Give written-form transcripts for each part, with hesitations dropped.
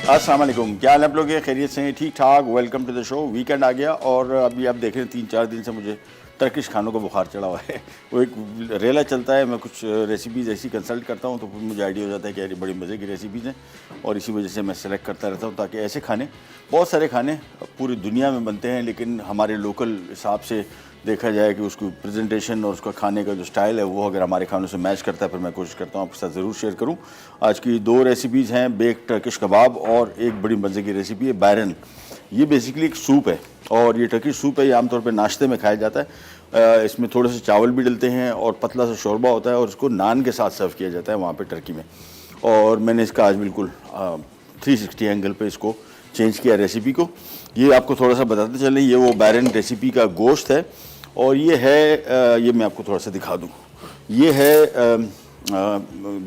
अस्सलाम वालेकुम, क्या हाल है आप लोग? खैरियत से हैं? ठीक ठाक। Welcome to the show. Weekend आ गया और अभी आप देख रहे हैं 3-4 दिन से मुझे टर्किश खानों का बुखार चढ़ा हुआ है। वो एक रेला चलता है, मैं कुछ रेसिपीज़ ऐसी कंसल्ट करता हूँ तो फिर मुझे आइडिया हो जाता है कि यार बड़ी मज़े की रेसिपीज़ हैं और इसी वजह से मैं सेलेक्ट करता रहता हूँ ताकि ऐसे खाने, बहुत सारे खाने पूरी दुनिया में बनते हैं लेकिन हमारे लोकल हिसाब से देखा जाए कि उसकी प्रेजेंटेशन और उसका खाने का जो स्टाइल है वो अगर हमारे खानों से मैच करता है फिर मैं कोशिश करता हूँ आपके साथ ज़रूर शेयर करूँ। आज की 2 रेसिपीज़ हैं, बेक टर्किश कबाब और एक बड़ी मज़े की रेसिपी है बैरन। ये बेसिकली एक सूप है और ये टर्किश सूप है, ये आमतौर पे नाश्ते में खाया जाता है। इसमें थोड़े से चावल भी डलते हैं और पतला सा शोरबा होता है और इसको नान के साथ सर्व किया जाता है वहाँ पर टर्की में। और मैंने इसका आज बिल्कुल 360 एंगल पे इसको चेंज किया रेसिपी को। ये आपको थोड़ा सा बताते चलें, ये वो बैरन रेसिपी का गोश्त है और ये है ये मैं आपको थोड़ा सा दिखा दूँ, ये है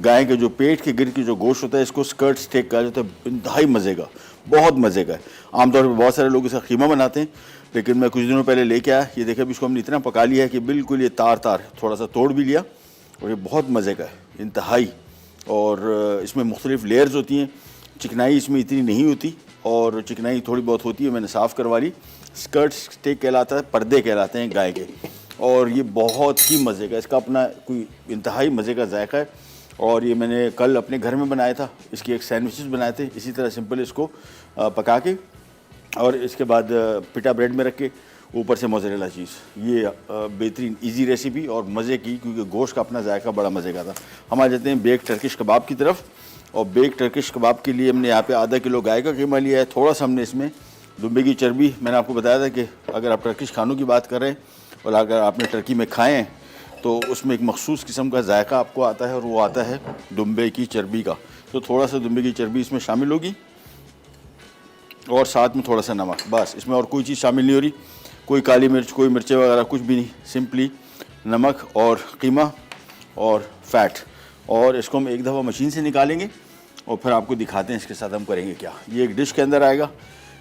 गाय के जो पेट के गिर के जो गोश्त होता है, इसको स्कर्ट स्टेक कहा जाता है। इंतहाई मज़े का, बहुत मज़े का है। आमतौर पर बहुत सारे लोग इसका कीमा बनाते हैं लेकिन मैं कुछ दिनों पहले लेके आया, ये देखा, अभी इसको हमने इतना पका लिया है कि बिल्कुल ये तार तार थोड़ा सा तोड़ भी लिया और ये बहुत मज़े का है इंतहाई। और इसमें मुख्तलिफ लेयर्स होती हैं, चिकनाई इसमें इतनी नहीं होती और चिकनाई थोड़ी बहुत होती है, मैंने साफ़ करवा ली। स्कर्ट स्टेक कहलाता है, पर्दे कहलाते हैं गाय के, और ये बहुत ही मज़े का, इसका अपना कोई इंतहाई मज़े का जायका है। और ये मैंने कल अपने घर में बनाया था, इसकी एक सैंडविचेस बनाए थे इसी तरह सिंपल इसको पका के और इसके बाद पिटा ब्रेड में रख के ऊपर से मोज़रेला चीज़। ये बेहतरीन इजी रेसिपी और मज़े की, क्योंकि गोश्त का अपना जायका बड़ा मज़े का था। हम आ जाते हैं बेक टर्किश कबाब की तरफ। और बेक टर्किश कबाब के लिए हमने यहाँ पे आधा किलो गाय का कीमा लिया है, थोड़ा सा हमने इसमें दुम्बे की चर्बी, मैंने आपको बताया था कि अगर आप टर्किश खानों की बात कर रहे हैं और अगर आपने टर्की में खाए हैं तो उसमें एक मखसूस किस्म का जायका आपको आता है और वो आता है दुम्बे की चर्बी का। तो थोड़ा सा दुम्बे की चर्बी इसमें शामिल होगी और साथ में थोड़ा सा नमक, बस। इसमें और कोई चीज़ शामिल नहीं हो रही, कोई काली मिर्च, कोई मिर्चें वगैरह कुछ भी नहीं, सिंपली नमक और कीमा और फैट। और इसको हम एक दफ़ा मशीन से निकालेंगे और फिर आपको दिखाते हैं इसके साथ हम करेंगे क्या। ये एक डिश के अंदर आएगा,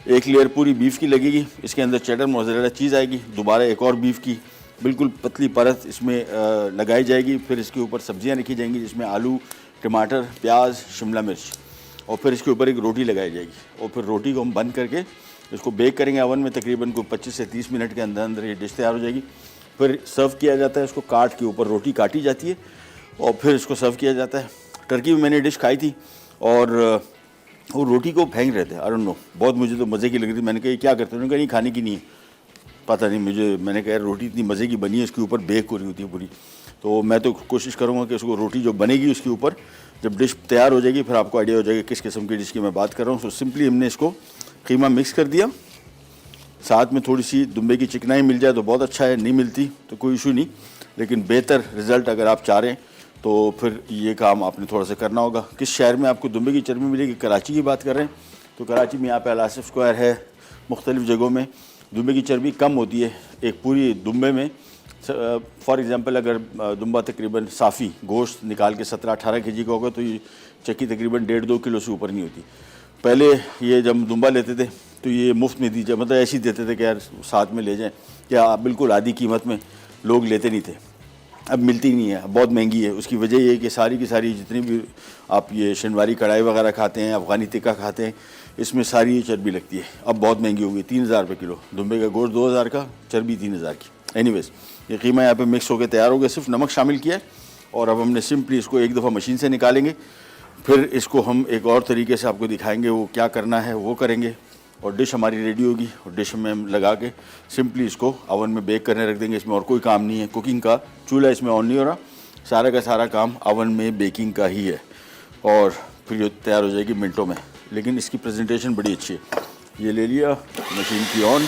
एक लेयर पूरी बीफ की लगेगी, इसके अंदर चेडर मोज़रेला चीज़ आएगी, दोबारा एक और बीफ की बिल्कुल पतली परत इसमें लगाई जाएगी। फिर इसके ऊपर सब्जियां रखी जाएंगी जिसमें आलू, टमाटर, प्याज, शिमला मिर्च, और फिर इसके ऊपर एक रोटी लगाई जाएगी और फिर रोटी को हम बंद करके इसको बेक करेंगे ओवन में। तकरीबन को 25 से 30 मिनट के अंदर अंदर ये डिश तैयार हो जाएगी। फिर सर्व किया जाता है, इसको काट के ऊपर रोटी काटी जाती है और फिर इसको सर्व किया जाता है। टर्की में मैंने डिश खाई थी और वो रोटी को फेंक रहे थे, आई डोंट नो, बहुत मुझे तो मज़े की लग रही थी। मैंने कहा ये क्या करते हैं, उन्होंने कहा नहीं खाने की नहीं है, पता नहीं मुझे। मैंने कहा रोटी इतनी मज़े की बनी है, इसके ऊपर बेक हो रही होती है पूरी। तो मैं तो कोशिश करूँगा कि उसको रोटी जो बनेगी उसके ऊपर जब डिश तैयार हो जाएगी फिर आपको आइडिया हो जाएगा किस किस्म की डिश की मैं बात कर रहा हूँ। सो सिंपली हमने इसको कीमा मिक्स कर दिया, साथ में थोड़ी सी दुम्बे की चिकनाई मिल जाए तो बहुत अच्छा है, नहीं मिलती तो कोई इशू नहीं, लेकिन बेहतर रिज़ल्ट अगर आप चाह रहे हैं तो फिर ये काम आपने थोड़ा सा करना होगा। किस शहर में आपको दुम्बे की चर्बी मिलेगी? कराची की बात कर रहे हैं तो कराची में यहाँ पे अल आसिफ स्क्वायर है, मुख्तलिफ़ जगहों में दुम्बे की चर्बी कम होती है। एक पूरी दुम्बे में फॉर एग्ज़ाम्पल अगर दुम्बा तकरीबन साफ़ी गोश्त निकाल के 17-18 kg का होगा तो ये चक्की तकरीबन 1.5-2 किलो से ऊपर नहीं होती। पहले ये जब दुम्बा लेते थे तो ये मुफ्त में दीजिए, मतलब ऐसे ही देते थे कि यार साथ में ले जाएं, या बिल्कुल आधी कीमत में लोग लेते नहीं थे। अब मिलती नहीं है, बहुत महंगी है। उसकी वजह ये है कि सारी की सारी जितनी भी आप ये शनवारी कढ़ाई वगैरह खाते हैं, अफ़गानी टिक्का खाते हैं, इसमें सारी ये चर्बी लगती है। अब बहुत महंगी हो गई, 3000 रुपये किलो। दुम्बे का गोश्त 2000 का, चर्बी 3000 की। एनीवेज़ ये कीमा यहाँ पे मिक्स होकर तैयार हो गया, सिर्फ नमक शामिल किया है और अब हमने सिंपली इसको एक दफ़ा मशीन से निकालेंगे। फिर इसको हम एक और तरीके से आपको दिखाएंगे वो क्या करना है वो करेंगे और डिश हमारी रेडी होगी और डिश में हम लगा के सिंपली इसको ओवन में बेक करने रख देंगे। इसमें और कोई काम नहीं है, कुकिंग का चूल्हा इसमें ऑन नहीं हो रहा, सारा का सारा काम ओवन में बेकिंग का ही है और फिर ये तैयार हो जाएगी मिनटों में। लेकिन इसकी प्रेजेंटेशन बड़ी अच्छी है। ये ले लिया, मशीन की ऑन,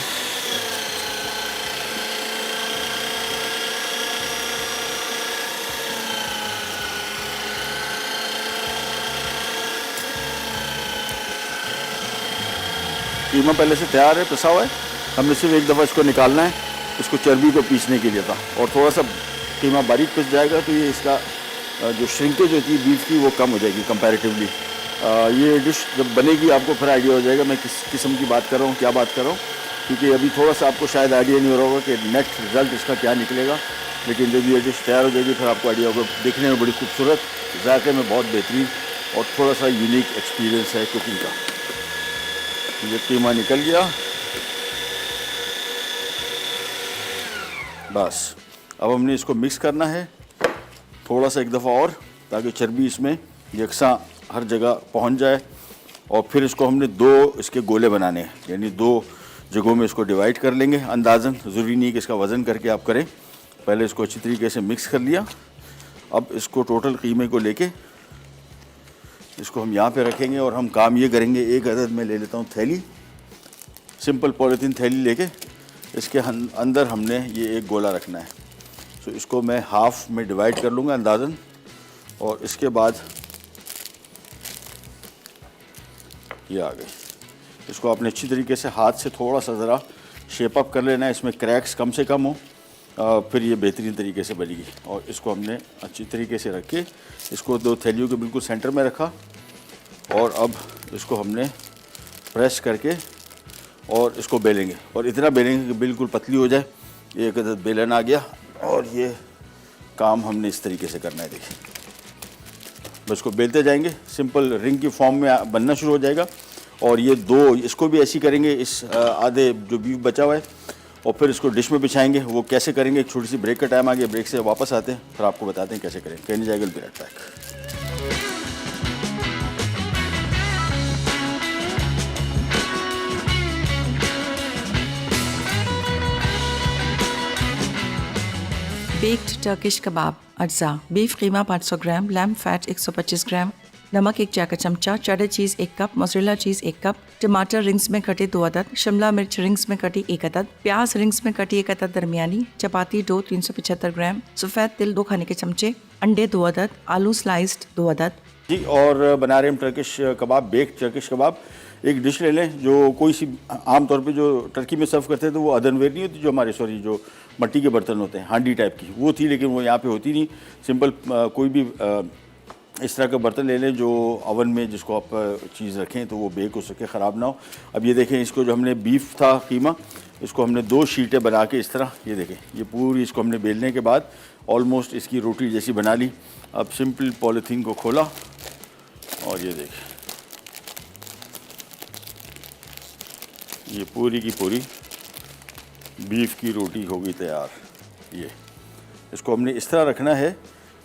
कीमा पहले से तैयार है, पिसा हुआ है। हमने सिर्फ एक दफ़ा इसको निकालना है, इसको चर्बी को पीसने के लिए था और थोड़ा सा कीमा बारीक पिस जाएगा तो ये इसका जो श्रिंकेज होती है बीफ की वो कम हो जाएगी कंपैरेटिवली। ये डिश जब बनेगी आपको फिर आइडिया हो जाएगा मैं किस किस्म की बात कर रहा हूँ, क्या बात कर रहा हूँ, क्योंकि अभी थोड़ा सा आपको शायद आइडिया नहीं हो रहा होगा कि नेट रिज़ल्ट इसका क्या निकलेगा। लेकिन जब ये डिश तैयार हो जाएगी फिर आपको आइडिया होगा। दिखने में बड़ी खूबसूरत, जायके में बहुत बेहतरीन और थोड़ा सा यूनिक एक्सपीरियंस है कुकिंग का। ये कीमा निकल गया। बस अब हमने इसको मिक्स करना है थोड़ा सा एक दफ़ा और, ताकि चर्बी इसमें यकसा हर जगह पहुंच जाए। और फिर इसको हमने दो इसके गोले बनाने हैं, यानी दो जगहों में इसको डिवाइड कर लेंगे अंदाज़न। ज़रूरी नहीं कि इसका वज़न करके आप करें। पहले इसको अच्छी तरीके से मिक्स कर लिया। अब इसको टोटल कीमे को लेके इसको हम यहाँ पे रखेंगे और हम काम ये करेंगे, एक अदद में ले लेता हूँ थैली, सिंपल पॉलीथीन थैली लेके इसके अंदर हमने ये एक गोला रखना है। तो इसको मैं हाफ में डिवाइड कर लूँगा अंदाज़न, और इसके बाद ये आ गई। इसको आपने अच्छी तरीके से हाथ से थोड़ा सा ज़रा शेप अप कर लेना है, इसमें क्रैक्स कम से कम हो, फिर ये बेहतरीन तरीके से बनेगी। और इसको हमने अच्छी तरीके से रख के इसको दो थैलियों के बिल्कुल सेंटर में रखा, और अब इसको हमने प्रेस करके और इसको बेलेंगे, और इतना बेलेंगे कि बिल्कुल पतली हो जाए। एक अदद बेलन आ गया, और ये काम हमने इस तरीके से करना है। देखिए, बस इसको बेलते जाएंगे, सिंपल रिंग की फॉर्म में बनना शुरू हो जाएगा। और ये दो इसको भी ऐसी करेंगे, इस आधे जो बीफ बचा हुआ है, और फिर इसको डिश में बिछाएंगे। वो कैसे करेंगे, एक छोटी सी ब्रेक का टाइम आ गया, ब्रेक से वापस आते हैं, फिर आपको बताते हैं कैसे करें। कहने जाएगा be right back. Baked Turkish kebab अज्जा, बीफ कीमा 500 ग्राम, लैम्ब फैट 125 ग्राम, नमक 1 चाय का चमचा, cheddar cheese 1 cup, mozzarella cheese 1 cup, टमाटर रिंग्स में कटे 2 अदद, शिमला मिर्च रिंग्स में कटी 1 अदद, प्याज रिंग्स में कटी 1 अदद दरमियानी, चपाती डो 375 ग्राम, सफ़ेद तिल 2 खाने के चमचे, अंडे 2 अदद, आलू स्लाइस्ड 2 अदद। जी, और बना रहे हम टर्किश कबाब, बेक्ड टर्किश कबाब। एक डिश ले लें जो कोई सी, आमतौर पे जो टर्की में सर्व करते हैं तो वो अदनवेयर नहीं होती, जो हमारे जो मट्टी के बर्तन होते हैं, हांडी टाइप की वो थी, लेकिन वो यहाँ पे होती नहीं। सिंपल कोई भी इस तरह का बर्तन ले लें जो ओवन में जिसको आप चीज़ रखें तो वो बेक हो सके, ख़राब ना हो। अब ये देखें, इसको जो हमने बीफ था कीमा, इसको हमने 2 शीटें बना के इस तरह, ये देखें, ये पूरी इसको हमने बेलने के बाद ऑलमोस्ट इसकी रोटी जैसी बना ली। अब सिंपल पॉलीथीन को खोला, और ये देखें, ये पूरी की पूरी बीफ की रोटी हो गई तैयार। ये इसको हमने इस तरह रखना है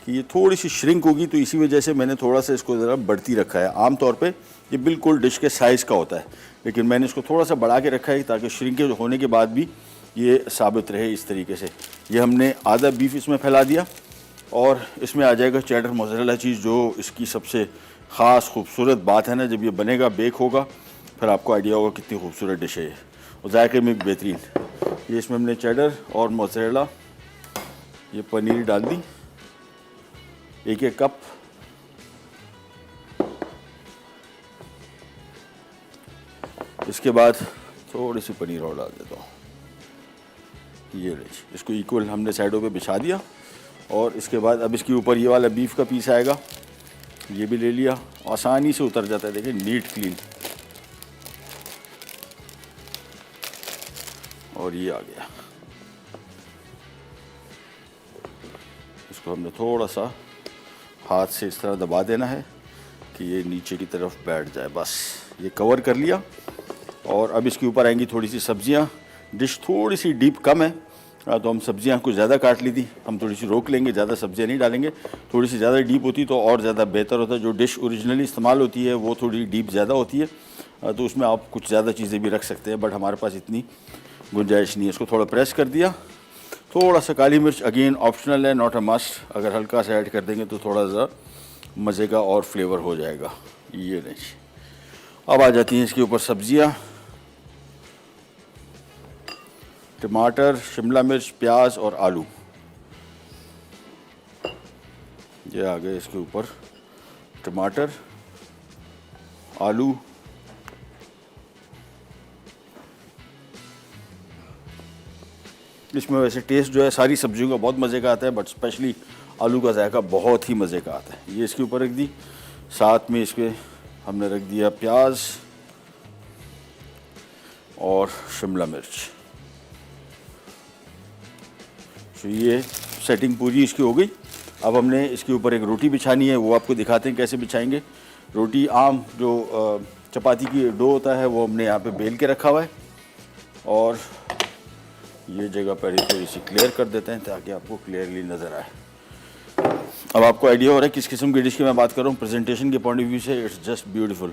कि ये थोड़ी सी श्रिंक होगी, तो इसी वजह से मैंने थोड़ा सा इसको ज़रा बढ़ती रखा है। आम तौर पे ये बिल्कुल डिश के साइज़ का होता है, लेकिन मैंने इसको थोड़ा सा बढ़ा के रखा है ताकि श्रिंक होने के बाद भी ये साबित रहे इस तरीके से। ये हमने आधा बीफ इसमें फैला दिया, और इसमें आ जाएगा चेडर मोज़रेला चीज़, जो इसकी सबसे ख़ास खूबसूरत बात है ना। जब ये बनेगा, बेक होगा, फिर आपको आइडिया होगा कितनी खूबसूरत डिश है ये, और जायके में भी बेहतरीन। ये इसमें हमने चेडर और मोज़रेला, ये पनीर डाल दी 1-1 कप। इसके बाद थोड़ी सी पनीर और डाल देता हूँ। ये लीजिए, इसको इक्वल हमने साइडों पे बिछा दिया, और इसके बाद अब इसके ऊपर ये वाला बीफ का पीस आएगा, ये भी ले लिया, आसानी से उतर जाता है। देखिए, नीट क्लीन, और ये आ गया। इसको हमने थोड़ा सा हाथ से इस तरह दबा देना है कि ये नीचे की तरफ बैठ जाए। बस ये कवर कर लिया, और अब इसके ऊपर आएंगी थोड़ी सी सब्जियां। डिश थोड़ी सी डीप कम है, तो हम सब्जियां कुछ ज़्यादा काट ली थी, हम थोड़ी सी रोक लेंगे, ज़्यादा सब्जियां नहीं डालेंगे। थोड़ी सी ज़्यादा डीप होती तो और ज़्यादा बेहतर होता। जो डिश ओरिजिनली इस्तेमाल होती है वो थोड़ी डीप ज़्यादा होती है, तो उसमें आप कुछ ज़्यादा चीज़ें भी रख सकते हैं, बट हमारे पास इतनी गुंजाइश नहीं है। इसको थोड़ा प्रेस कर दिया, थोड़ा सा काली मिर्च, अगेन ऑप्शनल है, नॉट अ मस्ट। अगर हल्का सा ऐड कर देंगे तो थोड़ा सा मज़े का और फ्लेवर हो जाएगा। ये नहीं, अब आ जाती हैं इसके ऊपर सब्जियां, टमाटर, शिमला मिर्च, प्याज और आलू। ये आ गए इसके ऊपर टमाटर, आलू, इसमें वैसे टेस्ट जो है सारी सब्जियों का बहुत मज़े का आता है, बट स्पेशली आलू का जायका बहुत ही मज़े का आता है। ये इसके ऊपर रख दी, साथ में इसके हमने रख दिया प्याज और शिमला मिर्च। तो ये सेटिंग पूरी इसकी हो गई। अब हमने इसके ऊपर एक रोटी बिछानी है, वो आपको दिखाते हैं कैसे बिछाएंगे। रोटी आम जो चपाती की डो होता है वो हमने यहाँ पे बेल के रखा हुआ है, और ये जगह पहले थोड़ी सी क्लियर कर देते हैं ताकि आपको क्लियरली नज़र आए। अब आपको आइडिया हो रहा है किस किस्म की डिश की मैं बात कर रहा हूँ। प्रेजेंटेशन के पॉइंट ऑफ व्यू से इट्स जस्ट ब्यूटीफुल।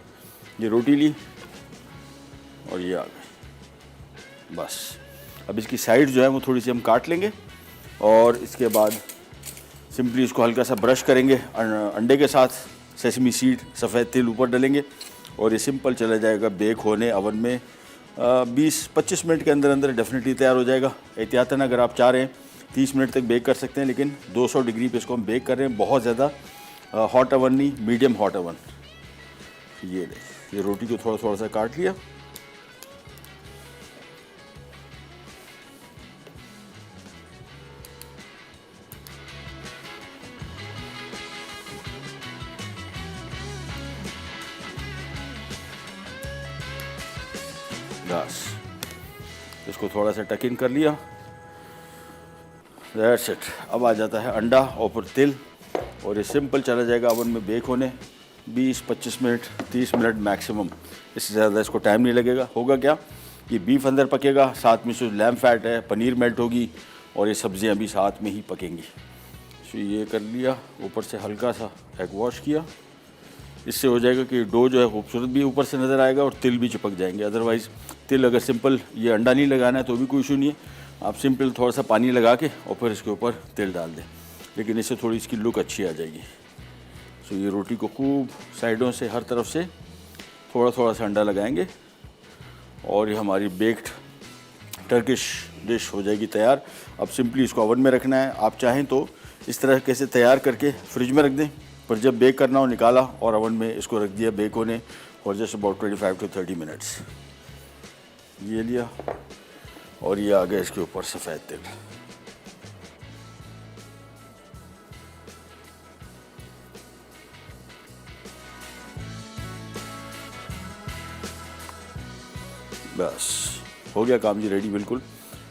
ये रोटी ली और ये आ गई, बस। अब इसकी साइड जो है वो थोड़ी सी हम काट लेंगे और इसके बाद सिंपली इसको हल्का सा ब्रश करेंगे अंडे के साथ, सेसमी सीड, सफ़ेद तिल ऊपर डालेंगे और ये सिंपल चला जाएगा बेक होने अवन में। 20-25 मिनट के अंदर अंदर डेफिनेटली तैयार हो जाएगा। एहतियातन अगर आप चाह रहे हैं 30 मिनट तक बेक कर सकते हैं, लेकिन 200 डिग्री पे इसको हम बेक कर रहे हैं, बहुत ज़्यादा हॉट अवन नहीं, मीडियम हॉट अवन। ये रोटी को थोड़ा थोड़ा सा काट लिया, बस इसको थोड़ा सा टक इन कर लिया, दैट्स इट। अब आ जाता है अंडा और फिर तिल, और ये सिंपल चला जाएगा अवन में बेक होने 20-25 मिनट, 30 मिनट मैक्सिमम, इससे ज़्यादा इसको टाइम नहीं लगेगा। होगा क्या, ये बीफ अंदर पकेगा, साथ में जो लैम फैट है, पनीर मेल्ट होगी और ये सब्जियां भी साथ में ही पकेंगी। तो ये कर लिया, ऊपर से हल्का सा एग वॉश किया, इससे हो जाएगा कि डो जो है खूबसूरत भी ऊपर से नज़र आएगा और तिल भी चिपक जाएंगे। अदरवाइज़ तिल अगर सिंपल ये अंडा नहीं लगाना है तो भी कोई इशू नहीं है, आप सिंपल थोड़ा सा पानी लगा के और फिर इसके ऊपर तिल डाल दें, लेकिन इससे थोड़ी इसकी लुक अच्छी आ जाएगी। सो ये रोटी को खूब साइडों से हर तरफ से थोड़ा थोड़ा सा अंडा लगाएंगे और ये हमारी बेक्ड टर्किश डिश हो जाएगी तैयार। अब सिंपली इसको ओवन में रखना है। आप चाहें तो इस तरह कैसे तैयार करके फ्रिज में रख दें, पर जब बेक करना हो निकाला और ओवन में इसको रख दिया बेक होने for just about 25 to 30 minutes. ये लिया और ये आ गया इसके ऊपर सफ़ेद तिल। बस हो गया काम जी, रेडी बिल्कुल।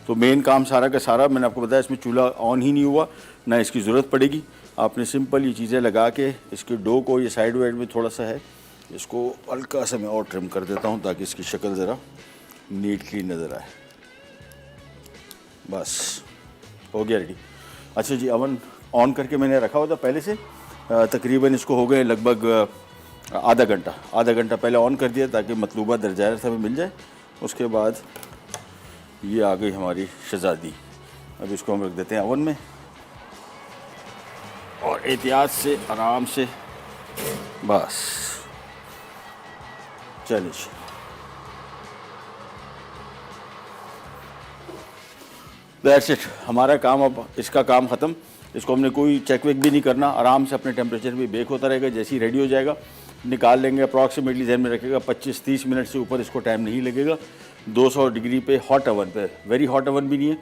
तो मेन काम सारा का सारा मैंने आपको बताया, इसमें चूल्हा ऑन ही नहीं हुआ, ना इसकी ज़रूरत पड़ेगी। आपने सिंपल ये चीज़ें लगा के इसके डो को, ये साइड वाइड में थोड़ा सा है, इसको हल्का सा मैं और ट्रिम कर देता हूँ ताकि इसकी शक्ल ज़रा नीट क्लीन नज़र आए। बस हो गया रेडी। अच्छा जी, अवन ऑन करके मैंने रखा हुआ था पहले से, तकरीबन इसको हो गए लगभग आधा घंटा पहले ऑन कर दिया ताकि मतलूबा दर्जा हरारत हमें मिल जाए। उसके बाद ये आ गई हमारी शहज़ादी। अब इसको हम रख देते हैं अवन में और एहतियात से आराम से, बस चलिए। दैट्स इट, हमारा काम अब इसका काम ख़त्म। इसको हमने कोई चेक वेक भी नहीं करना, आराम से अपने टेम्परेचर पे बेक होता रहेगा। जैसे ही रेडी हो जाएगा निकाल लेंगे। अप्रॉक्सीमेटली ध्यान में रखेगा 25-30 मिनट से ऊपर इसको टाइम नहीं लगेगा। 200 डिग्री पे हॉट अवन पे, वेरी हॉट अवन भी नहीं है,